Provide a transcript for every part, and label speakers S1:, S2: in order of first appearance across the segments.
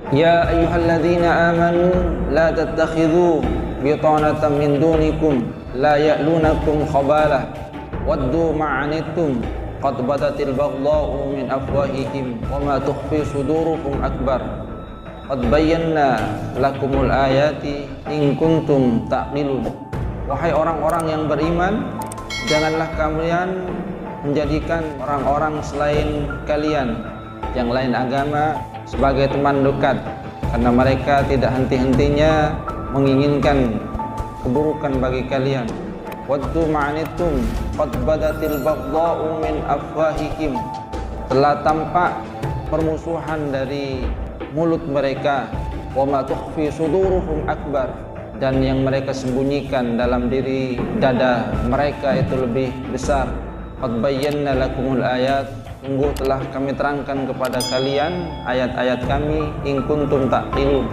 S1: Ya ayyuhalladzina amanu la tattakhidhu bitanatan min dunikum la ya'lunakum khabalah waddu ma'anittum qad badatil baghdha'u min afwahihim wa ma tukhfi suduruhum akbar qad bayyana lakumul ayati in kuntum ta'qilun. Wahai orang-orang yang beriman, janganlah kalian menjadikan orang-orang selain kalian yang lain agama sebagai teman dekat, karena mereka tidak henti-hentinya menginginkan keburukan bagi kalian. Waddu ma'anittum qad badatil baghdha'u min afwahihim, telah tampak permusuhan dari mulut mereka. Wa ma tukhfi suduruhum akbar, dan yang mereka sembunyikan dalam diri dada mereka itu lebih besar. Qad bayyana lakumul ayat, sungguh telah kami terangkan kepada kalian ayat-ayat kami, in kuntum ta'qilun,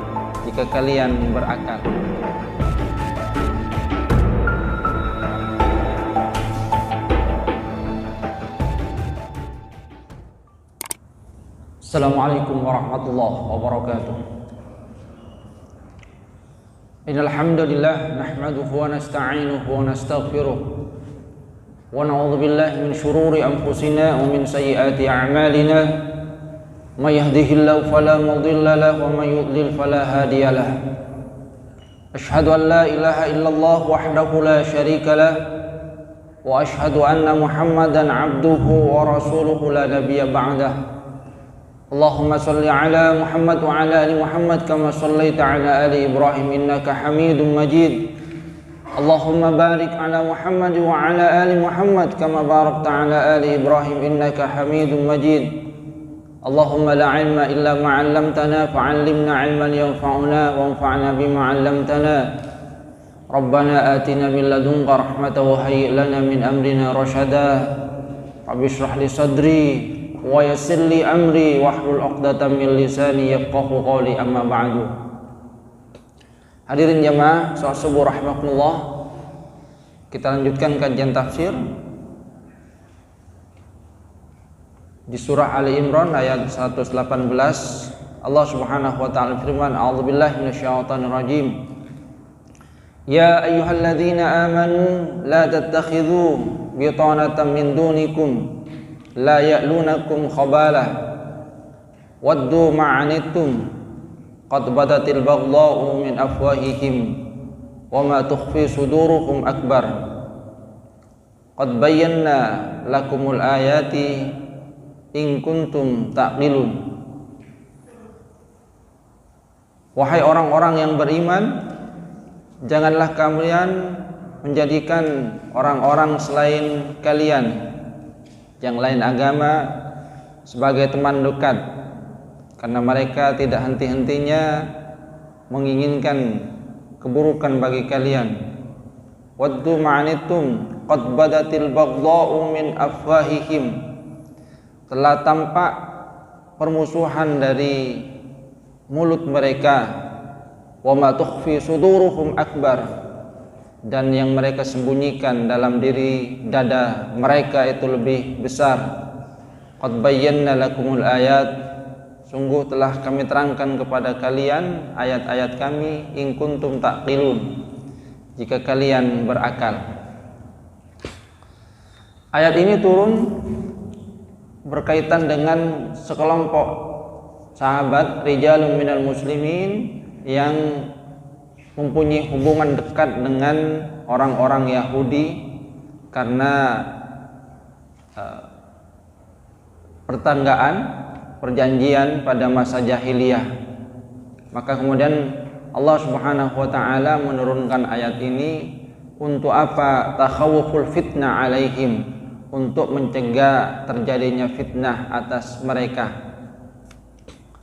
S1: jika kalian berakal. Assalamualaikum warahmatullahi wabarakatuh. Innal hamdalillah nahmaduhu wa nasta'inuhu wa nastaghfiruh wa na'udzu billahi min shururi anfusina wa min sayyiati a'malina. May yahdihillahu fala mudilla lahu wa may yudlil fala hadiya lahu. Asyhadu an la ilaha illallah wahdahu la syarika lah wa asyhadu anna Muhammadan 'abduhu wa rasuluhu la nabiyya ba'dah. Allahumma salli ala Muhammad wa ala ali Muhammad kama sallaita ala ali Ibrahim innaka Hamidum Majid. Allahumma barik ala Muhammad wa ala ali Muhammad kama barakta ala ali Ibrahim innaka Hamidum Majid. Allahumma la ilma illa ma 'allamtana fa'allimna 'ilman yanfa'una wanfa'na bima 'allamtana. Rabbana atina min ladunka rahmatan wa hayyi' lana min amrina rasyada. Rabbi shrah li sadri wa yassir li amri wahlul 'uqdatam min lisani yafqahu qawli, amma ba'du. Hadirin jamaah salat subuh rahimakumullah, kita lanjutkan kajian tafsir di surah Ali Imran ayat 118. Allah Subhanahu wa taala firman, a'udzubillahi minasyaitonir rajim. Ya ayyuhalladzina amanu la tattakhidhu bitanatan min dunikum la ya'lunakum khabalah waddu ma'anittum qad badatil baghdha'u min afwahihim wa ma tukhfi suduruhum akbar qad bayyana lakumul ayati in kuntum ta'qilun. Wahai orang-orang yang beriman, janganlah kalian menjadikan orang-orang selain kalian yang lain agama sebagai teman dekat, karena mereka tidak henti-hentinya menginginkan keburukan bagi kalian. Waddu ma'anittum qad badatil baghdha'u min afwahihim, telah tampak permusuhan dari mulut mereka. Wa ma tukhfi suduruhum akbar, dan yang mereka sembunyikan dalam diri dada mereka itu lebih besar. Qad bayyana lakumul ayat, sungguh telah kami terangkan kepada kalian ayat-ayat kami, in kuntum ta'qilun, jika kalian berakal. Ayat ini turun berkaitan dengan sekelompok sahabat rijalun minal muslimin yang mempunyai hubungan dekat dengan orang-orang Yahudi karena pertanggaan perjanjian pada masa jahiliyah. Maka kemudian Allah Subhanahu wa taala menurunkan ayat ini untuk apa? Takhawuful fitnah alaihim, untuk mencegah terjadinya fitnah atas mereka.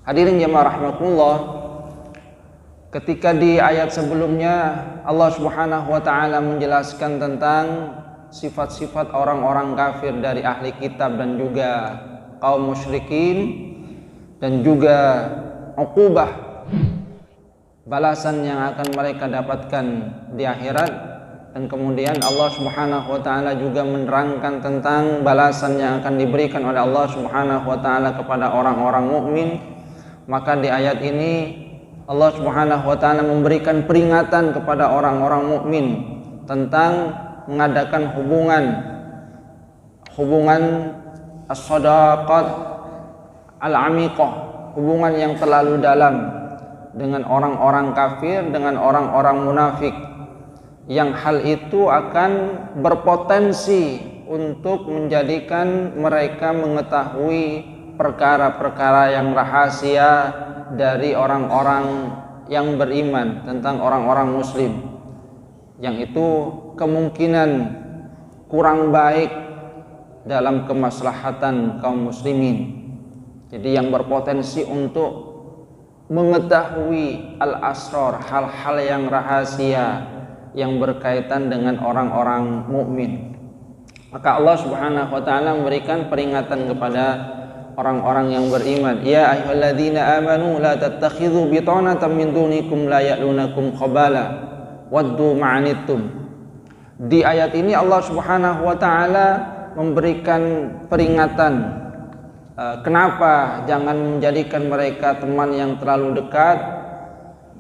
S1: Hadirin jemaah rahimakumullah, ketika di ayat sebelumnya Allah Subhanahu wa taala menjelaskan tentang sifat-sifat orang-orang kafir dari ahli kitab dan juga kaum musyrikin, dan juga uqubah, balasan yang akan mereka dapatkan di akhirat. Dan kemudian Allah Subhanahu wa taala juga menerangkan tentang balasan yang akan diberikan oleh Allah Subhanahu wa taala kepada orang-orang mukmin. Maka di ayat ini Allah Subhanahu wa taala memberikan peringatan kepada orang-orang mukmin tentang mengadakan hubungan as-shadaqat al-amiqah, hubungan yang terlalu dalam dengan orang-orang kafir, dengan orang-orang munafik, yang hal itu akan berpotensi untuk menjadikan mereka mengetahui perkara-perkara yang rahasia dari orang-orang yang beriman, tentang orang-orang muslim, yang itu kemungkinan kurang baik dalam kemaslahatan kaum muslimin. Jadi yang berpotensi untuk mengetahui al-asrar, hal-hal yang rahasia yang berkaitan dengan orang-orang mukmin. Maka Allah Subhanahu wa taala memberikan peringatan kepada orang-orang yang beriman. Ya ayyuhalladzina amanu la tattakhidhu bitanatan min dunikum la ya'lunakum khabala waddu ma'anittum. Di ayat ini Allah Subhanahu wa taala memberikan peringatan, kenapa jangan menjadikan mereka teman yang terlalu dekat,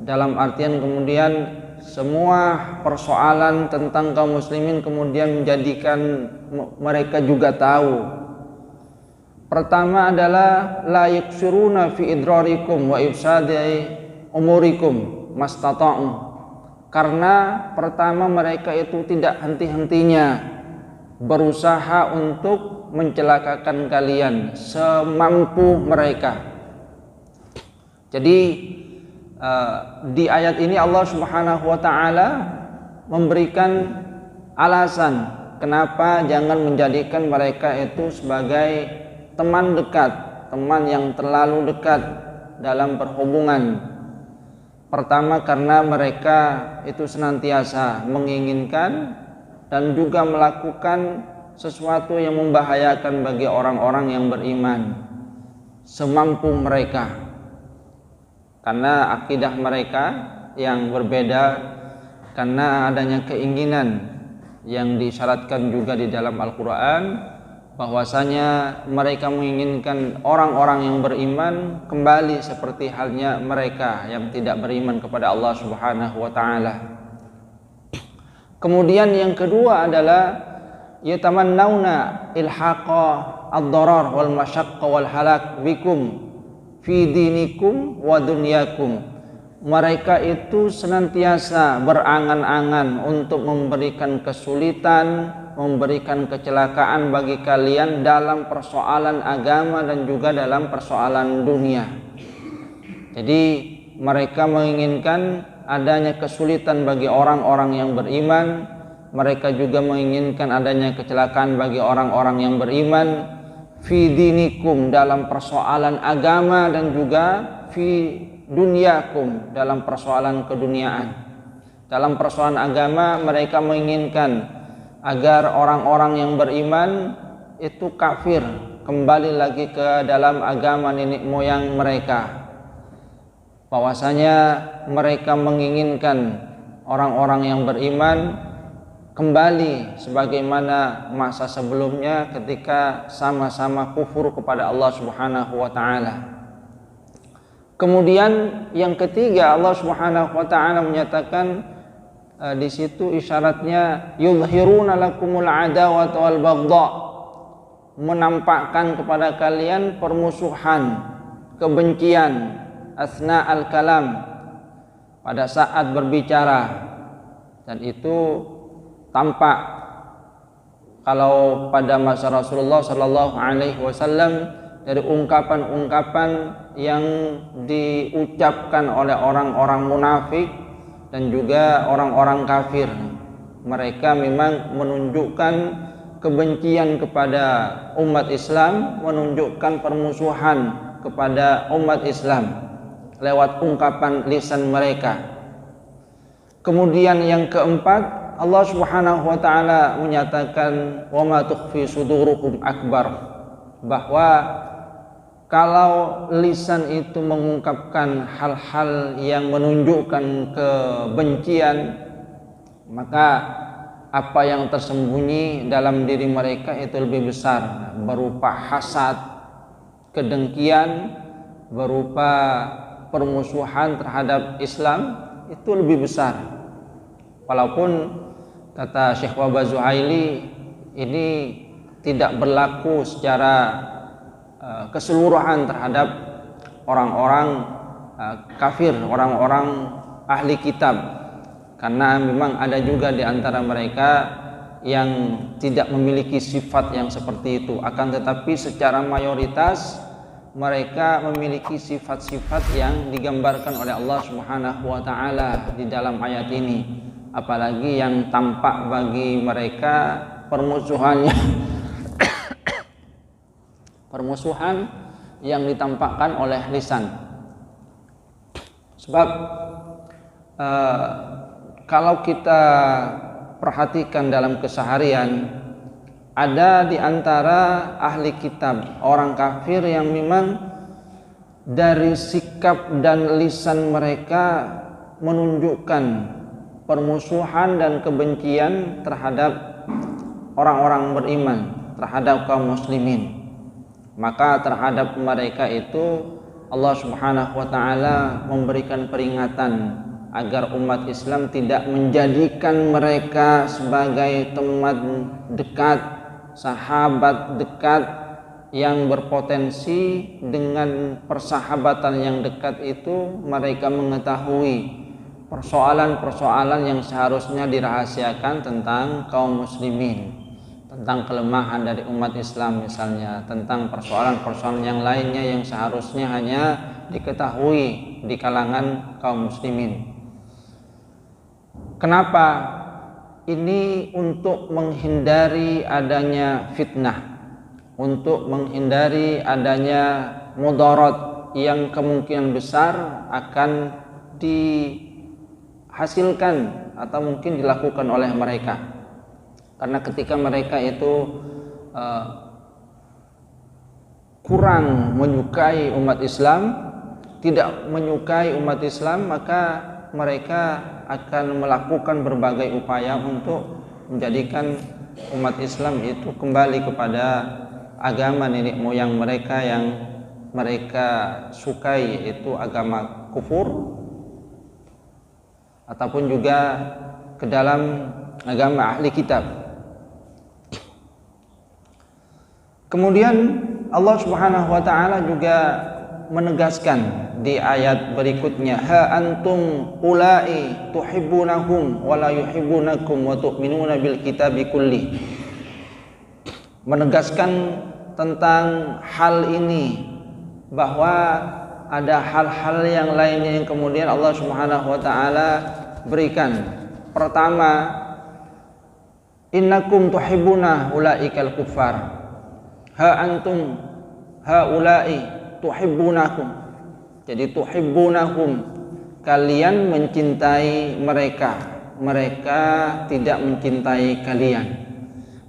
S1: dalam artian kemudian semua persoalan tentang kaum muslimin kemudian menjadikan mereka juga tahu. Pertama adalah la yaksuruna fi idrarikum wa ifsadi umurikum mastata'u. Karena pertama mereka itu tidak henti-hentinya berusaha untuk mencelakakan kalian semampu mereka. Jadi di ayat ini Allah Subhanahu wa taala memberikan alasan kenapa jangan menjadikan mereka itu sebagai teman dekat, teman yang terlalu dekat dalam perhubungan. Pertama karena mereka itu senantiasa menginginkan dan juga melakukan sesuatu yang membahayakan bagi orang-orang yang beriman semampu mereka, karena akidah mereka yang berbeda, karena adanya keinginan yang disyaratkan juga di dalam Al-Quran, bahwasanya mereka menginginkan orang-orang yang beriman kembali seperti halnya mereka yang tidak beriman kepada Allah Subhanahu wa taala. Kemudian yang kedua adalah yatamannawna ilhaqa ad-darar wal masyaqqa wal halak bikum fi dinikum wa dunyakum. Mereka itu senantiasa berangan-angan untuk memberikan kesulitan, memberikan kecelakaan bagi kalian dalam persoalan agama dan juga dalam persoalan dunia. Jadi mereka menginginkan adanya kesulitan bagi orang-orang yang beriman, mereka juga menginginkan adanya kecelakaan bagi orang-orang yang beriman fi dinikum dalam persoalan agama dan juga fi dunyakum dalam persoalan keduniaan. Dalam persoalan agama mereka menginginkan agar orang-orang yang beriman itu kafir, kembali lagi ke dalam agama nenek moyang mereka. Bahwasanya mereka menginginkan orang-orang yang beriman kembali sebagaimana masa sebelumnya ketika sama-sama kufur kepada Allah Subhanahu wa taala. Kemudian yang ketiga, Allah Subhanahu wa taala menyatakan di situ isyaratnya yuzhiruna lakumul adawata wal baghdha, menampakkan kepada kalian permusuhan, kebencian asna al-kalam, pada saat berbicara. Dan itu tampak kalau pada masa Rasulullah sallallahu alaihi wasallam dari ungkapan-ungkapan yang diucapkan oleh orang-orang munafik dan juga orang-orang kafir. Mereka memang menunjukkan kebencian kepada umat Islam, menunjukkan permusuhan kepada umat Islam lewat ungkapan lisan mereka. Kemudian yang keempat, Allah Subhanahu wa taala menyatakan wa ma tukhfi sudurukum akbar, bahwa kalau lisan itu mengungkapkan hal-hal yang menunjukkan kebencian, maka apa yang tersembunyi dalam diri mereka itu lebih besar, berupa hasad, kedengkian, berupa permusuhan terhadap Islam itu lebih besar. Walaupun kata Syekh Wahbah Zuhaili ini tidak berlaku secara keseluruhan terhadap orang-orang kafir, orang-orang ahli kitab, karena memang ada juga di antara mereka yang tidak memiliki sifat yang seperti itu. Akan tetapi secara mayoritas mereka memiliki sifat-sifat yang digambarkan oleh Allah Subhanahu wa taala di dalam ayat ini. Apalagi yang tampak bagi mereka permusuhannya permusuhan yang ditampakkan oleh lisan. Sebab kalau kita perhatikan dalam keseharian, ada di antara ahli kitab, orang kafir yang memang dari sikap dan lisan mereka menunjukkan permusuhan dan kebencian terhadap orang-orang beriman, terhadap kaum muslimin. Maka terhadap mereka itu Allah Subhanahu wa taala memberikan peringatan agar umat Islam tidak menjadikan mereka sebagai teman dekat, sahabat dekat yang berpotensi. Dengan persahabatan yang dekat itu mereka mengetahui persoalan-persoalan yang seharusnya dirahasiakan tentang kaum muslimin, tentang kelemahan dari umat Islam misalnya, tentang persoalan-persoalan yang lainnya yang seharusnya hanya diketahui di kalangan kaum muslimin. Kenapa? Ini untuk menghindari adanya fitnah, untuk menghindari adanya mudarat yang kemungkinan besar akan dihasilkan atau mungkin dilakukan oleh mereka. Karena ketika mereka itu kurang menyukai umat Islam, tidak menyukai umat Islam, maka mereka akan melakukan berbagai upaya untuk menjadikan umat Islam itu kembali kepada agama nenek moyang mereka yang mereka sukai, yaitu agama kufur, ataupun juga ke dalam agama ahli kitab. Kemudian Allah Subhanahu wa taala juga menegaskan di ayat berikutnya, ha antum ulai tuhibbunahum wa la yuhibbunakum wa tu'minuna bil kitabi kulli. Menegaskan tentang hal ini, bahwa ada hal-hal yang lainnya yang kemudian Allah Subhanahu wa taala berikan. Pertama, innakum tuhibbuna ulaikal kuffar. Ha antum haula'i tuhibbunakum. Jadi tuhibbunahum, kalian mencintai mereka, mereka tidak mencintai kalian.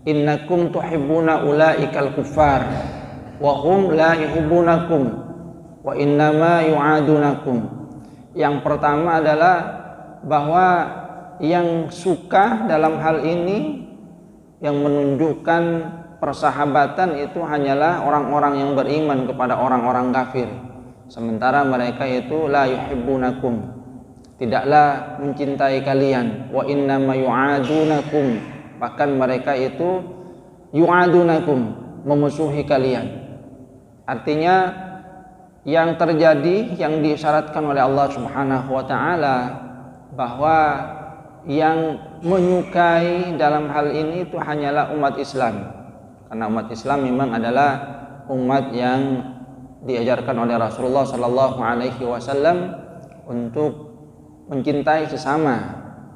S1: Innakum tuhibbuna ulaikal kuffar wa hum la yuhibbunakum wa innama yu'adunakum. Yang pertama adalah bahwa yang suka dalam hal ini, yang menunjukkan persahabatan itu hanyalah orang-orang yang beriman kepada orang-orang kafir. Sementara mereka itu la yuhibbunakum, tidaklah mencintai kalian. Wa innama yu'adunakum, bahkan mereka itu yu'adunakum, memusuhi kalian. Artinya yang terjadi, yang disyaratkan oleh Allah Subhanahu wa taala, bahwa yang menyukai dalam hal ini itu hanyalah umat Islam. Karena umat Islam memang adalah umat yang diajarkan oleh Rasulullah Sallallahu Alaihi Wasallam untuk mencintai sesama,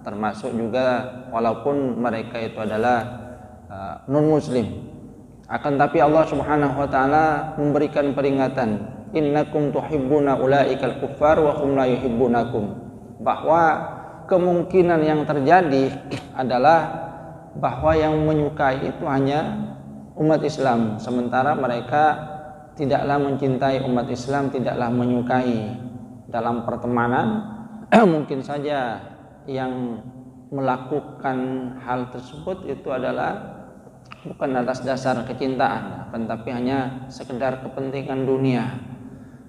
S1: termasuk juga walaupun mereka itu adalah non Muslim. Akan tapi Allah Subhanahu Wa Taala memberikan peringatan, innakum tuhibbuna ulaikal kuffar wa hum la yuhibbunakum, bahwa kemungkinan yang terjadi adalah bahwa yang menyukai itu hanya umat Islam, sementara mereka tidaklah mencintai umat Islam, tidaklah menyukai. Dalam pertemanan mungkin saja yang melakukan hal tersebut itu adalah bukan atas dasar kecintaan, akan tapi hanya sekedar kepentingan dunia.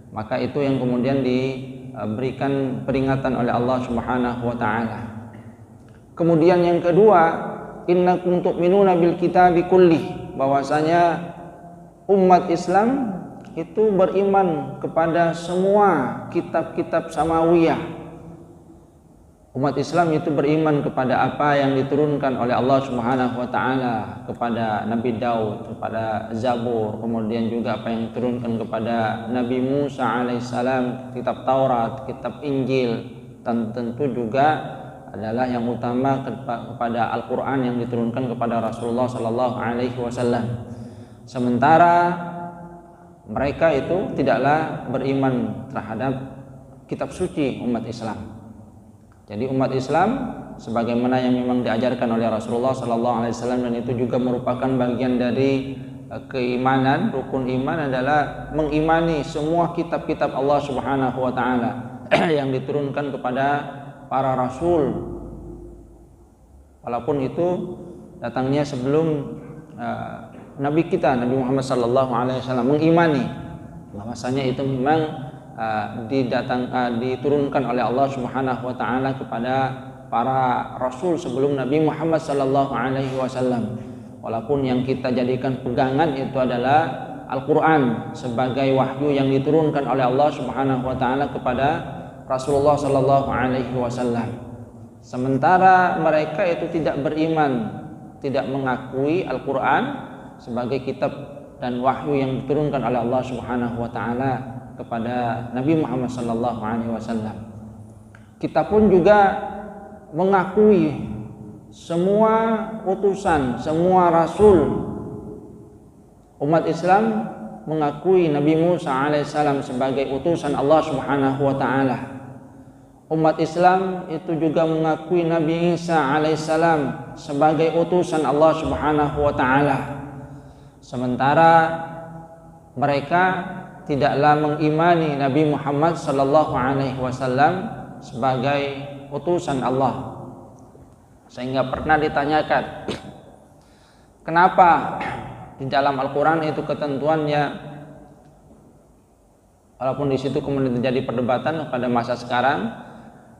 S1: Maka itu yang kemudian diberikan peringatan oleh Allah Subhanahu wa taala. Kemudian yang kedua, innakum tu'minuna bil kitabi kullih, bahwasanya umat Islam itu beriman kepada semua kitab-kitab samawiyah. Umat Islam itu beriman kepada apa yang diturunkan oleh Allah Subhanahu wa taala kepada Nabi Daud, kepada Zabur, kemudian juga apa yang diturunkan kepada Nabi Musa alaihissalam, kitab Taurat, kitab Injil, dan tentu juga adalah yang utama kepada Al-Qur'an yang diturunkan kepada Rasulullah sallallahu alaihi wasallam. Sementara mereka itu tidaklah beriman terhadap kitab suci umat Islam. Jadi umat Islam sebagaimana yang memang diajarkan oleh Rasulullah sallallahu alaihi wasallam, dan itu juga merupakan bagian dari keimanan, rukun iman adalah mengimani semua kitab-kitab Allah Subhanahu wa taala yang diturunkan kepada para rasul. Walaupun itu datangnya sebelum Nabi kita Nabi Muhammad sallallahu alaihi wasallam, mengimani bahwasanya itu memang diturunkan oleh Allah Subhanahu wa taala kepada para rasul sebelum Nabi Muhammad sallallahu alaihi wasallam. Walaupun yang kita jadikan pegangan itu adalah Al-Qur'an sebagai wahyu yang diturunkan oleh Allah Subhanahu wa taala kepada Rasulullah sallallahu alaihi wasallam. Sementara mereka itu tidak beriman, tidak mengakui Al-Qur'an sebagai kitab dan wahyu yang diturunkan oleh Allah Subhanahu wa taala kepada Nabi Muhammad sallallahu alaihi wasallam. Kita pun juga mengakui semua utusan, semua rasul. Umat Islam mengakui Nabi Musa alaihissalam sebagai utusan Allah Subhanahu wa taala. Umat Islam itu juga mengakui Nabi Isa alaihissalam sebagai utusan Allah Subhanahu wa taala. Sementara mereka tidaklah mengimani Nabi Muhammad sallallahu alaihi wasallam sebagai utusan Allah. Sehingga pernah ditanyakan, kenapa di dalam Al-Qur'an itu ketentuannya, walaupun di situ kemudian terjadi perdebatan pada masa sekarang,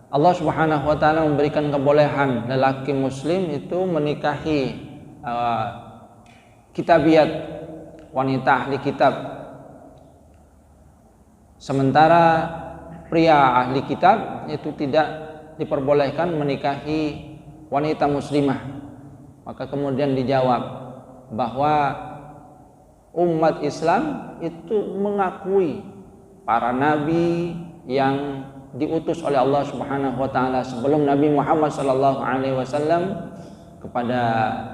S1: Allah Subhanahu wa taala memberikan kebolehan lelaki muslim itu menikahi kitabiyat, wanita ahli kitab. Sementara pria ahli kitab itu tidak diperbolehkan menikahi wanita muslimah. Maka kemudian dijawab bahwa umat Islam itu mengakui para nabi yang diutus oleh Allah Subhanahu wa taala sebelum Nabi Muhammad sallallahu alaihi wasallam. Kepada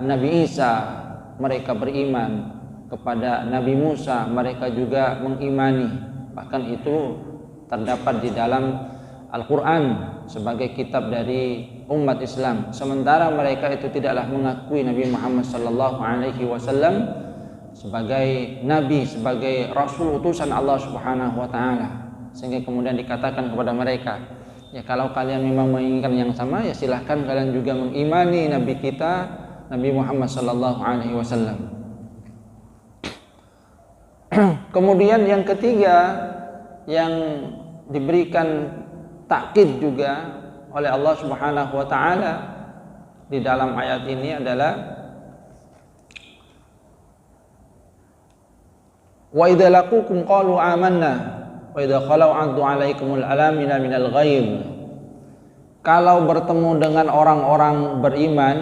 S1: Nabi Isa mereka beriman, kepada Nabi Musa mereka juga mengimani. Bahkan itu terdapat di dalam Al-Quran sebagai kitab dari umat Islam. Sementara mereka itu tidaklah mengakui Nabi Muhammad sallallahu alaihi wasallam sebagai nabi, sebagai rasul utusan Allah Subhanahu wa taala. Sehingga kemudian dikatakan kepada mereka, ya kalau kalian memang menginginkan yang sama, ya silahkan kalian juga mengimani nabi kita Nabi Muhammad sallallahu alaihi wasallam. Kemudian yang ketiga yang diberikan takkid juga oleh Allah Subhanahu wa taala di dalam ayat ini adalah wa idza laqukum qalu amanna wa idza khalau addu alaikumul alamina minal ghaib. Kalau bertemu dengan orang-orang beriman,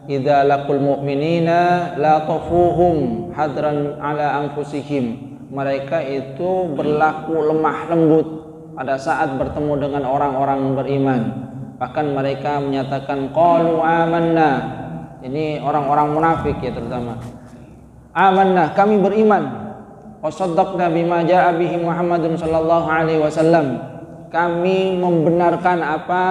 S1: idza laqul mu'minina la tafuhum hadran ala anfusihim, mereka itu berlaku lemah lembut pada saat bertemu dengan orang-orang beriman. Bahkan mereka menyatakan qalu amanna, ini orang-orang munafik ya terutama, amanna, kami beriman, wa shaddaqna bima jaa bihi Muhammadun sallallahu alaihi wasallam, kami membenarkan apa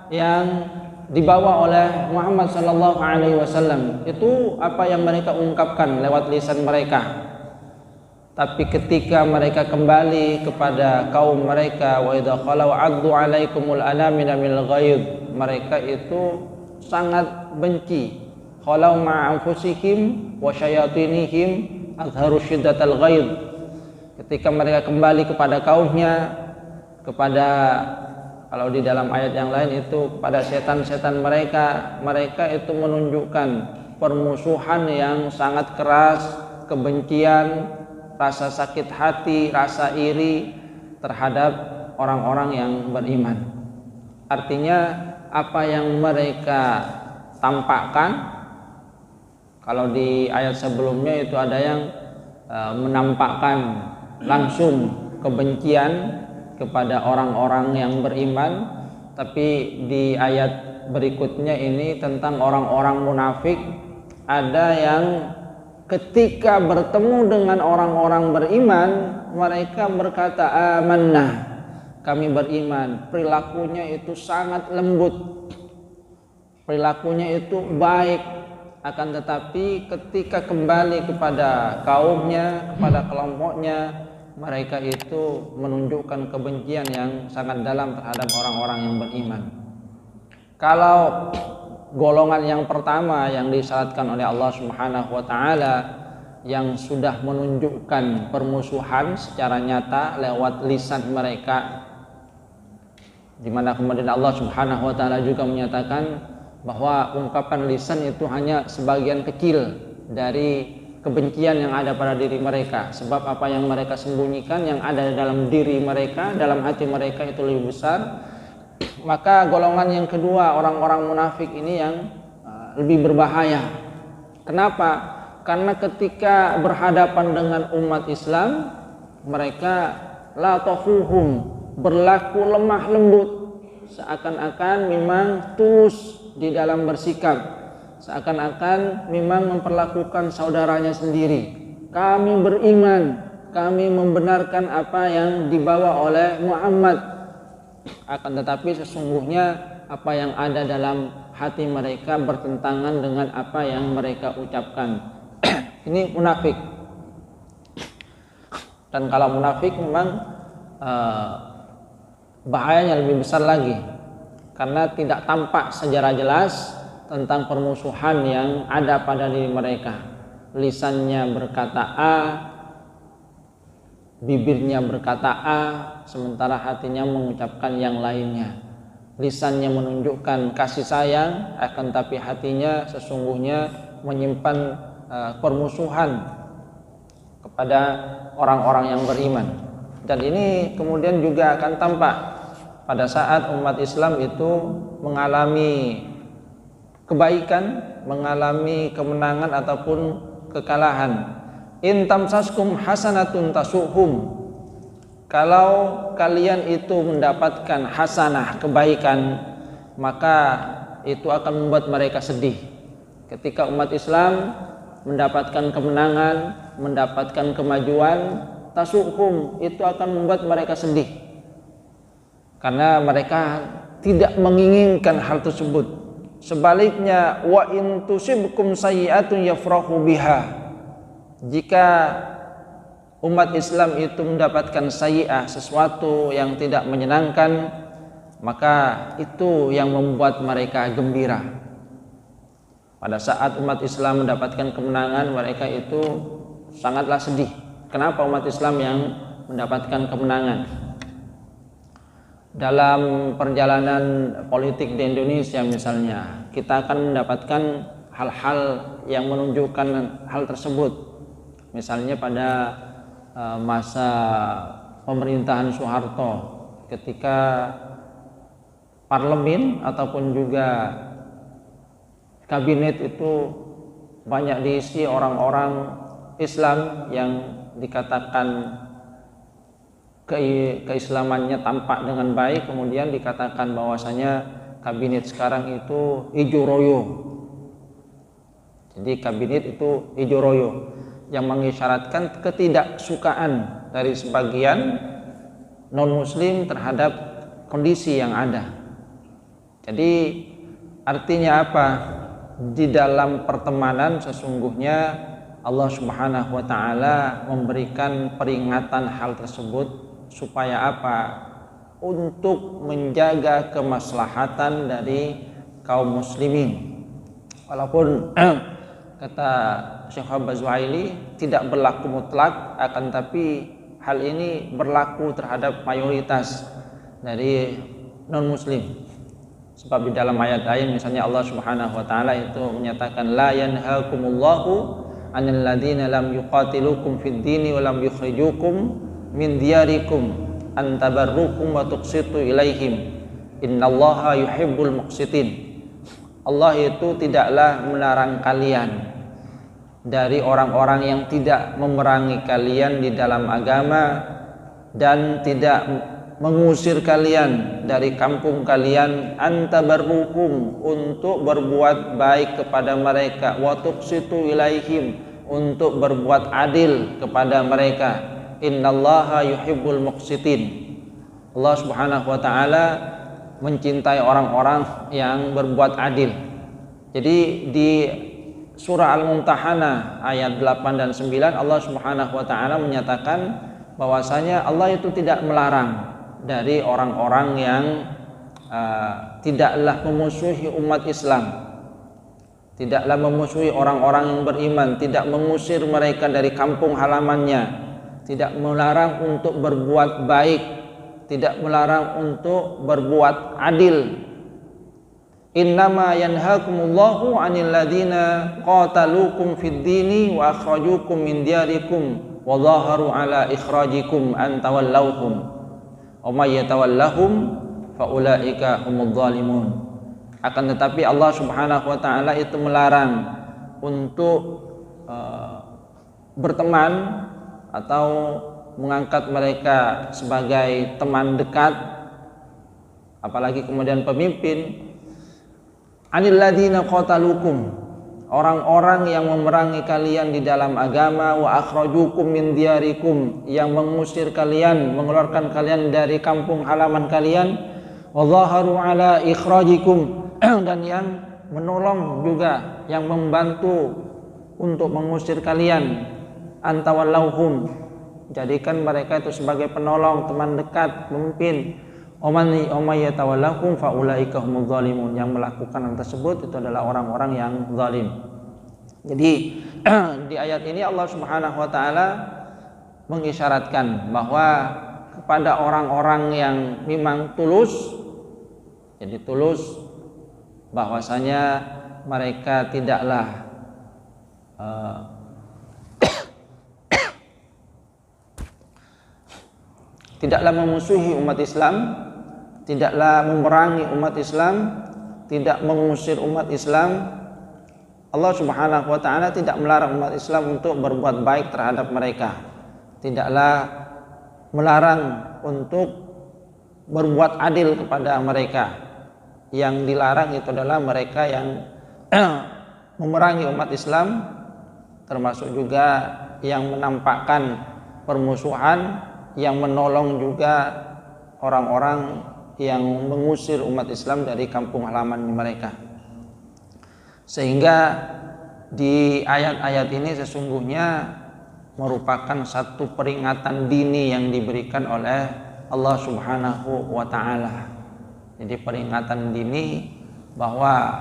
S1: yang dibawa oleh Muhammad sallallahu alaihi wasallam, itu apa yang mereka ungkapkan lewat lisan mereka. Tapi ketika mereka kembali kepada kaum mereka, wa idza khalau addu alaikumul anamina minal ghaid, mereka itu sangat benci. Khalau ma'a anfusihim wa syayatinihim azharu syiddatal ghaid, ketika mereka kembali kepada kaumnya, kepada, kalau di dalam ayat yang lain itu kepada setan-setan mereka, mereka itu menunjukkan permusuhan yang sangat keras, kebencian, rasa sakit hati, rasa iri terhadap orang-orang yang beriman. Artinya apa yang mereka tampakkan, kalau di ayat sebelumnya itu ada yang menampakkan langsung kebencian kepada orang-orang yang beriman, tapi di ayat berikutnya ini tentang orang-orang munafik. Ada yang ketika bertemu dengan orang-orang beriman, mereka berkata amanah, kami beriman. Perilakunya itu sangat lembut, perilakunya itu baik. Akan tetapi ketika kembali kepada kaumnya, kepada kelompoknya, mereka itu menunjukkan kebencian yang sangat dalam terhadap orang-orang yang beriman. Kalau golongan yang pertama yang disyaratkan oleh Allah Subhanahu wa taala, yang sudah menunjukkan permusuhan secara nyata lewat lisan mereka, di mana kemudian Allah Subhanahu wa taala juga menyatakan bahwa ungkapan lisan itu hanya sebagian kecil dari kebencian yang ada pada diri mereka, sebab apa yang mereka sembunyikan yang ada dalam diri mereka, dalam hati mereka itu lebih besar. Maka golongan yang kedua, orang-orang munafik ini yang lebih berbahaya. Kenapa? Karena ketika berhadapan dengan umat Islam, mereka la tafuhum, berlaku lemah lembut, seakan-akan memang tulus di dalam bersikap, seakan-akan memang memperlakukan saudaranya sendiri. Kami beriman, kami membenarkan apa yang dibawa oleh Muhammad. Akan tetapi sesungguhnya apa yang ada dalam hati mereka bertentangan dengan apa yang mereka ucapkan. Ini munafik. Dan kalau munafik memang bahayanya lebih besar lagi, karena tidak tampak secara jelas tentang permusuhan yang ada pada diri mereka. Lisannya berkata A, bibirnya berkata A, sementara hatinya mengucapkan yang lainnya. Lisannya menunjukkan kasih sayang, akan tapi hatinya sesungguhnya menyimpan permusuhan kepada orang-orang yang beriman. Dan ini kemudian juga akan tampak pada saat umat Islam itu mengalami kebaikan, mengalami kemenangan ataupun kekalahan. In tamsaskum hasanatun tasuhum, kalau kalian itu mendapatkan hasanah, kebaikan, maka itu akan membuat mereka sedih. Ketika umat Islam mendapatkan kemenangan, mendapatkan kemajuan, tasuhum, itu akan membuat mereka sedih, karena mereka tidak menginginkan hal tersebut. Sebaliknya, wa in tusibkum sayyi'atun yafrahu biha, jika umat Islam itu mendapatkan sayyi'ah, sesuatu yang tidak menyenangkan, maka itu yang membuat mereka gembira. Pada saat umat Islam mendapatkan kemenangan, mereka itu sangatlah sedih. Kenapa umat Islam yang mendapatkan kemenangan? Dalam perjalanan politik di Indonesia misalnya, kita akan mendapatkan hal-hal yang menunjukkan hal tersebut. Misalnya pada masa pemerintahan Soeharto, ketika parlemen ataupun juga kabinet itu banyak diisi orang-orang Islam yang dikatakan keislamannya tampak dengan baik, kemudian dikatakan bahwasanya kabinet sekarang itu ijo royo. Jadi kabinet itu ijo royo, yang mengisyaratkan ketidaksukaan dari sebagian non-muslim terhadap kondisi yang ada. Jadi artinya apa? Di dalam pertemanan sesungguhnya Allah Subhanahu wa taala memberikan peringatan hal tersebut supaya apa? Untuk menjaga kemaslahatan dari kaum muslimin. Walaupun kata Syekh Al-Zuhaili tidak berlaku mutlak, akan tapi hal ini berlaku terhadap mayoritas dari non-muslim. Sebab di dalam ayat-ayat misalnya Allah Subhanahu wa taala itu menyatakan la yanhaakumullahu 'anil ladzina lam yuqatilukum fid dini wa lam yukhrijukum min diyarikum an tabarrukum wa tuqsitu ilaihim innallaha yuhibbul muqsitin. Allah itu tidaklah melarang kalian dari orang-orang yang tidak memerangi kalian di dalam agama dan tidak mengusir kalian dari kampung kalian, antabarruhum, untuk berbuat baik kepada mereka, wa tuqsitu ilaihim, untuk berbuat adil kepada mereka. Innallaha yuhibbul muqsitin. Allah Subhanahu wa taala mencintai orang-orang yang berbuat adil. Jadi di surah Al-Mumtahanah ayat 8 dan 9 Allah Subhanahu wa taala menyatakan bahwasanya Allah itu tidak melarang dari orang-orang yang tidaklah memusuhi umat Islam, tidaklah memusuhi orang-orang yang beriman, tidak mengusir mereka dari kampung halamannya, tidak melarang untuk berbuat baik, tidak melarang untuk berbuat adil. Innama yanhaakumullahu 'anil ladzina qataluukum fid dini wa akhrajukum min diyarikum wa dhaharu 'ala ikhrajikum an tawallawhum. Wa may yatawallahum fa ulaika humudz zalimun. Akan tetapi Allah Subhanahu wa taala itu melarang untuk berteman atau mengangkat mereka sebagai teman dekat, apalagi kemudian pemimpin. Anil ladzina qatalukum, orang-orang yang memerangi kalian di dalam agama, wa akhrajukum min diyarikum, yang mengusir kalian, mengeluarkan kalian dari kampung halaman kalian, wa dhaharu ala ikhrajikum, dan yang menolong juga, yang membantu untuk mengusir kalian, antawallauhum, jadikan mereka itu sebagai penolong, teman dekat, pemimpin. Oman yatawallahum fa ulaika humudz zalimun, yang melakukan hal tersebut itu adalah orang-orang yang zalim. Jadi di ayat ini Allah Subhanahu wa taala mengisyaratkan bahwa kepada orang-orang yang memang tulus, jadi tulus, bahwasanya mereka tidaklah tidaklah memusuhi umat Islam, tidaklah memerangi umat Islam, tidak mengusir umat Islam. Allah Subhanahu wa taala tidak melarang umat Islam untuk berbuat baik terhadap mereka, tidaklah melarang untuk berbuat adil kepada mereka. Yang dilarang itu adalah mereka yang memerangi umat Islam, termasuk juga yang menampakkan permusuhan, yang menolong juga orang-orang yang mengusir umat Islam dari kampung halaman mereka. Sehingga di ayat-ayat ini sesungguhnya merupakan satu peringatan dini yang diberikan oleh Allah Subhanahu wa taala. Jadi peringatan dini bahwa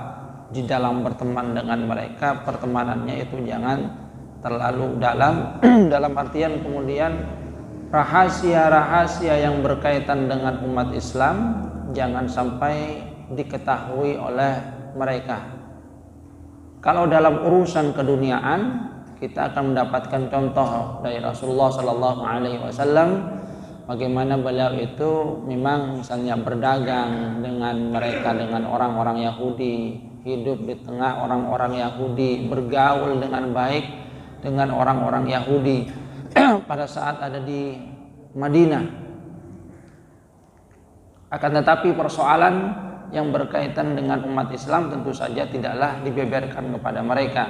S1: di dalam berteman dengan mereka, pertemanannya itu jangan terlalu dalam dalam artian kemudian rahasia-rahasia yang berkaitan dengan umat Islam jangan sampai diketahui oleh mereka. Kalau dalam urusan keduniaan, kita akan mendapatkan contoh dari Rasulullah Sallallahu Alaihi Wasallam, bagaimana beliau itu memang misalnya berdagang dengan mereka, dengan orang-orang Yahudi, hidup di tengah orang-orang Yahudi, bergaul dengan baik dengan orang-orang Yahudi pada saat ada di Madinah. Akan tetapi persoalan yang berkaitan dengan umat Islam tentu saja tidaklah dibeberkan kepada mereka.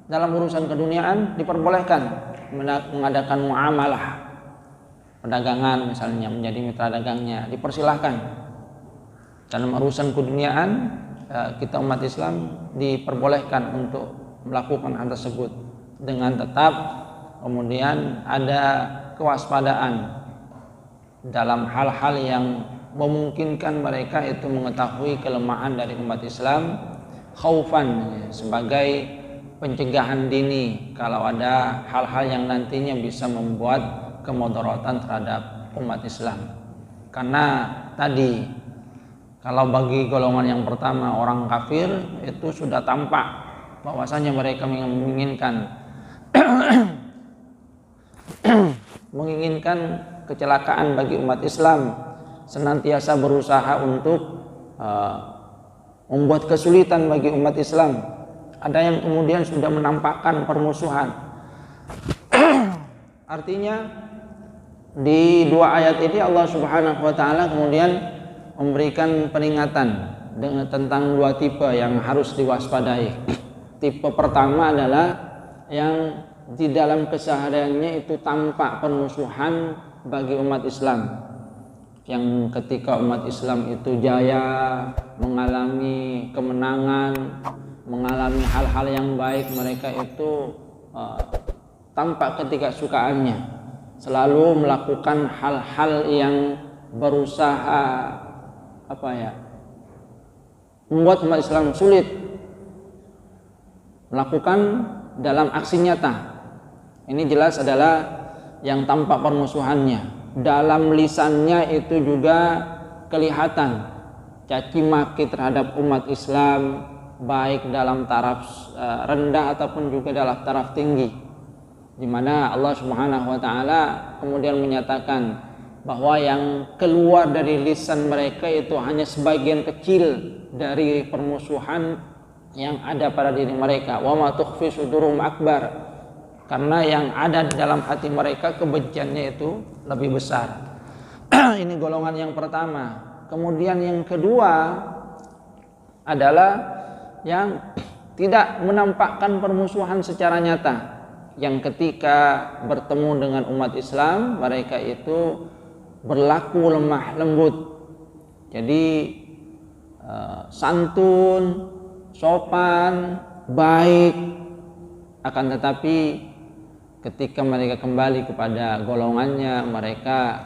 S1: Dalam urusan keduniaan diperbolehkan mengadakan muamalah, perdagangan misalnya, menjadi mitra dagangnya, dipersilahkan. Dalam urusan keduniaan kita umat Islam diperbolehkan untuk melakukan hal tersebut dengan tetap kemudian ada kewaspadaan dalam hal-hal yang memungkinkan mereka itu mengetahui kelemahan dari umat Islam, khaufan, sebagai pencegahan dini kalau ada hal-hal yang nantinya bisa membuat kemudaratan terhadap umat Islam. Karena tadi kalau bagi golongan yang pertama orang kafir itu sudah tampak bahwasanya mereka menginginkan kecelakaan bagi umat Islam, senantiasa berusaha untuk membuat kesulitan bagi umat Islam. Ada yang kemudian sudah menampakkan permusuhan. Artinya di dua ayat ini Allah Subhanahu wa taala kemudian memberikan peringatan tentang dua tipe yang harus diwaspadai. Tipe pertama adalah yang di dalam kesehariannya itu tampak permusuhan bagi umat Islam, yang ketika umat Islam itu jaya, mengalami kemenangan, mengalami hal-hal yang baik, mereka itu tampak ketidaksukaannya, selalu melakukan hal-hal yang berusaha membuat umat Islam sulit melakukan dalam aksi nyata. Ini jelas adalah yang tampak permusuhannya. Dalam lisannya itu juga kelihatan caci maki terhadap umat Islam, baik dalam taraf rendah ataupun juga dalam taraf tinggi, di mana Allah Subhanahu wa taala kemudian menyatakan bahwa yang keluar dari lisan mereka itu hanya sebagian kecil dari permusuhan yang ada pada diri mereka. Wa ma tukhfi sudurum akbar. Karena yang ada di dalam hati mereka kebenciannya itu lebih besar. Ini golongan yang pertama. Kemudian yang kedua adalah yang tidak menampakkan permusuhan secara nyata, yang ketika bertemu dengan umat Islam mereka itu berlaku lemah lembut, jadi santun, sopan, baik. Akan tetapi ketika mereka kembali kepada golongannya, mereka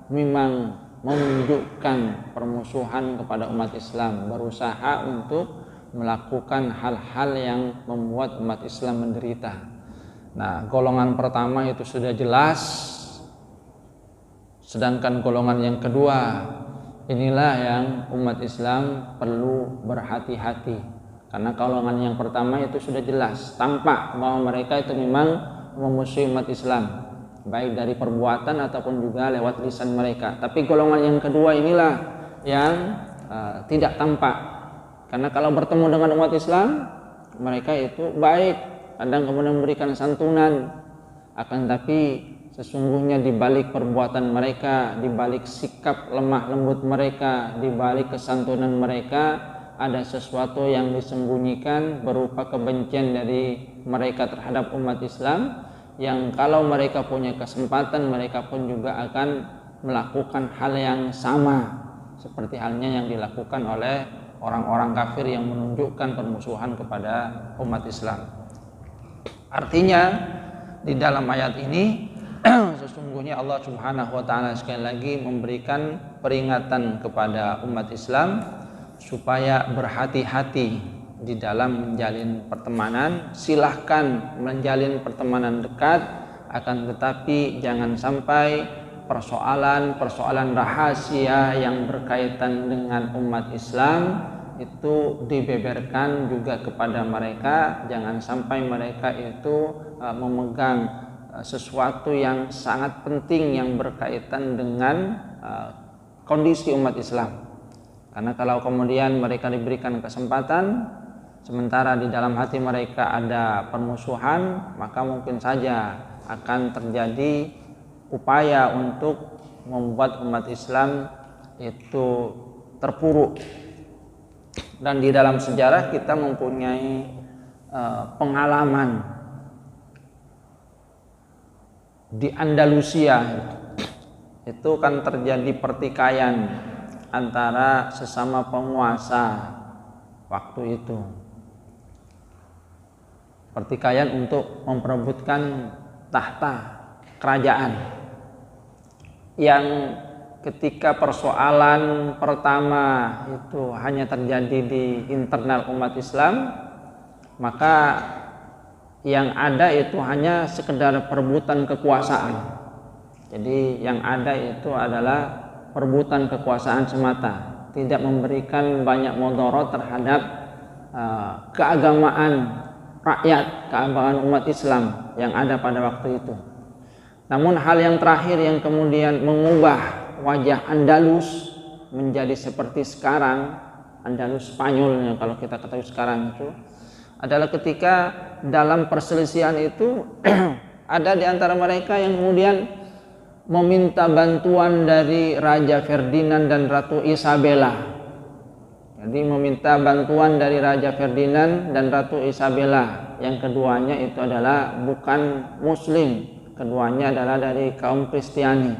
S1: memang menunjukkan permusuhan kepada umat Islam, berusaha untuk melakukan hal-hal yang membuat umat Islam menderita. Nah, golongan pertama itu sudah jelas, sedangkan golongan yang kedua inilah yang umat Islam perlu berhati-hati. Karena golongan yang pertama itu sudah jelas, tampak bahwa mereka itu memang memusuhi umat Islam, baik dari perbuatan ataupun juga lewat lisan mereka. Tapi golongan yang kedua inilah yang tidak tampak. Karena kalau bertemu dengan umat Islam, mereka itu baik, kadang kemudian memberikan santunan. Akan tapi sesungguhnya di balik perbuatan mereka, di balik sikap lemah lembut mereka, di balik kesantunan mereka, ada sesuatu yang disembunyikan berupa kebencian dari mereka terhadap umat Islam, yang kalau mereka punya kesempatan mereka pun juga akan melakukan hal yang sama seperti halnya yang dilakukan oleh orang-orang kafir yang menunjukkan permusuhan kepada umat Islam. Artinya di dalam ayat ini sesungguhnya Allah Subhanahu wa taala sekali lagi memberikan peringatan kepada umat Islam supaya berhati-hati di dalam menjalin pertemanan. Silahkan menjalin pertemanan dekat, akan tetapi jangan sampai persoalan rahasia yang berkaitan dengan umat Islam itu dibeberkan juga kepada mereka. Jangan sampai mereka itu memegang sesuatu yang sangat penting yang berkaitan dengan kondisi umat Islam. Karena kalau kemudian mereka diberikan kesempatan sementara di dalam hati mereka ada permusuhan, maka mungkin saja akan terjadi upaya untuk membuat umat Islam itu terpuruk. Dan di dalam sejarah kita mempunyai pengalaman di Andalusia. Itu kan terjadi pertikaian antara sesama penguasa waktu itu. Pertikaian untuk memperebutkan tahta kerajaan, yang ketika persoalan pertama itu hanya terjadi di internal umat Islam, maka yang ada itu hanya sekedar perebutan kekuasaan. Jadi yang ada itu adalah perebutan kekuasaan semata, tidak memberikan banyak mudarat terhadap keagamaan rakyat, keagamaan umat Islam yang ada pada waktu itu. Namun hal yang terakhir yang kemudian mengubah wajah Andalus menjadi seperti sekarang, Andalus Spanyol yang kalau kita ketahui sekarang itu, adalah ketika dalam perselisihan itu ada di antara mereka yang kemudian meminta bantuan dari Raja Ferdinand dan Ratu Isabella. Jadi meminta bantuan dari Raja Ferdinand dan Ratu Isabella. Yang keduanya itu adalah bukan Muslim, keduanya adalah dari kaum Kristiani.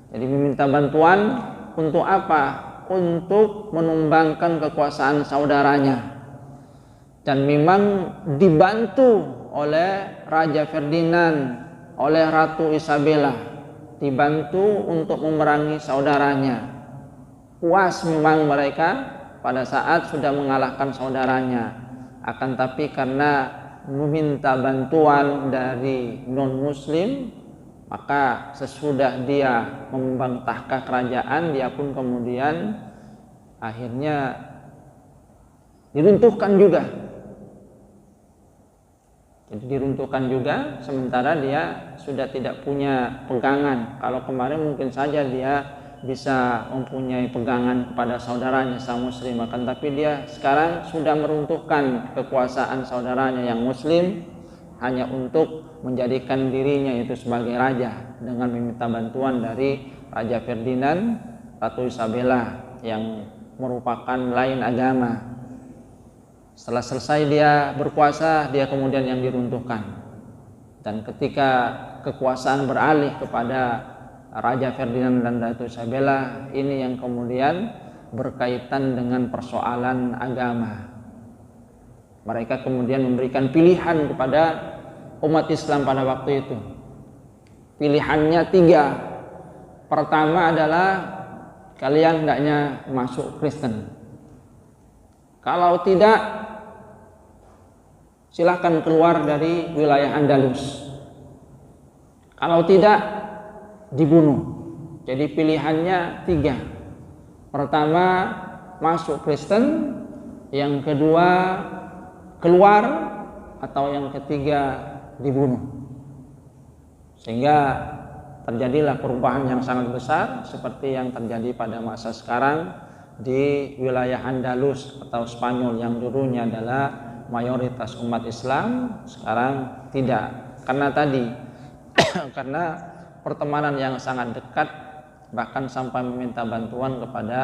S1: Jadi meminta bantuan untuk apa? Untuk menumbangkan kekuasaan saudaranya. Dan memang dibantu oleh Raja Ferdinand, oleh Ratu Isabella, dibantu untuk memerangi saudaranya. Puas memang mereka pada saat sudah mengalahkan saudaranya, akan tapi karena meminta bantuan dari non-muslim, maka sesudah dia membangun tahta kerajaan, dia pun kemudian akhirnya diruntuhkan juga. Jadi diruntuhkan juga, sementara dia sudah tidak punya pegangan. Kalau kemarin mungkin saja dia bisa mempunyai pegangan kepada saudaranya sang muslim, akan tapi dia sekarang sudah meruntuhkan kekuasaan saudaranya yang muslim hanya untuk menjadikan dirinya itu sebagai raja dengan meminta bantuan dari Raja Ferdinand, Ratu Isabella yang merupakan lain agama. Setelah selesai dia berkuasa, dia kemudian yang diruntuhkan. Dan ketika kekuasaan beralih kepada Raja Ferdinand dan Ratu Isabella, ini yang kemudian berkaitan dengan persoalan agama. Mereka kemudian memberikan pilihan kepada umat Islam pada waktu itu. Pilihannya 3. Pertama adalah kalian hendaknya masuk Kristen. Kalau tidak, silahkan keluar dari wilayah Andalus. Kalau tidak, dibunuh. Jadi pilihannya 3. Pertama, masuk Kristen. Yang kedua, keluar. Atau yang ketiga, dibunuh. Sehingga terjadilah perubahan yang sangat besar seperti yang terjadi pada masa sekarang di wilayah Andalus atau Spanyol yang dulunya adalah mayoritas umat Islam, sekarang tidak. Karena tadi karena pertemanan yang sangat dekat, bahkan sampai meminta bantuan kepada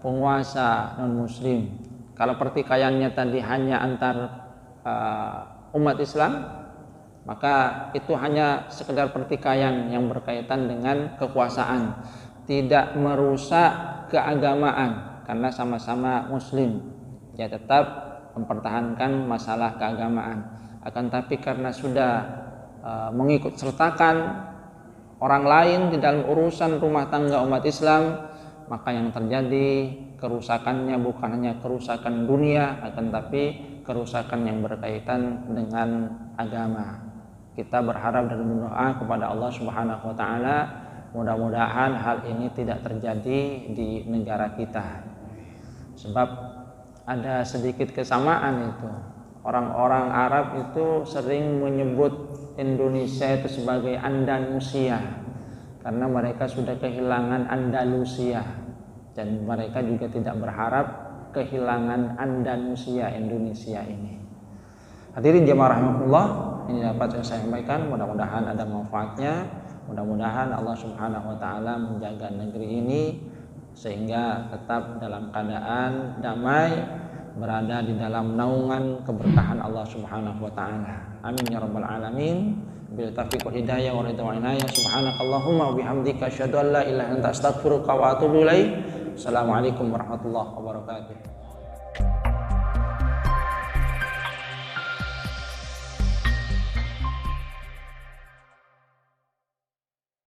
S1: penguasa non-muslim. Kalau pertikaiannya tadi hanya antar umat Islam, maka itu hanya sekedar pertikaian yang berkaitan dengan kekuasaan, tidak merusak keagamaan karena sama-sama muslim. Dia tetap mempertahankan masalah keagamaan. Akan tapi karena sudah mengikut sertakan orang lain di dalam urusan rumah tangga umat Islam, maka yang terjadi kerusakannya bukan hanya kerusakan dunia, akan tapi kerusakan yang berkaitan dengan agama. Kita berharap dan berdoa kepada Allah Subhanahu wa taala, mudah-mudahan hal ini tidak terjadi di negara kita. Sebab ada sedikit kesamaan itu. Orang-orang Arab itu sering menyebut Indonesia itu sebagai Andalusia karena mereka sudah kehilangan Andalusia, dan mereka juga tidak berharap kehilangan Andalusia Indonesia ini. Hadirin jemaah rahmatullah, ini dapat saya sampaikan, mudah-mudahan ada manfaatnya. Mudah-mudahan Allah Subhanahu wa taala menjaga negeri ini sehingga tetap dalam keadaan damai, berada di dalam naungan keberkahan Allah Subhanahu wa taala. Amin ya rabbal alamin. Bil taufiq wal hidayah wa ridha wa inayah. Subhanakallahumma wa bihamdika asyhadu an la ilaha illa anta astaghfiruka wa atubu ilaik. Assalamualaikum warahmatullahi wabarakatuh.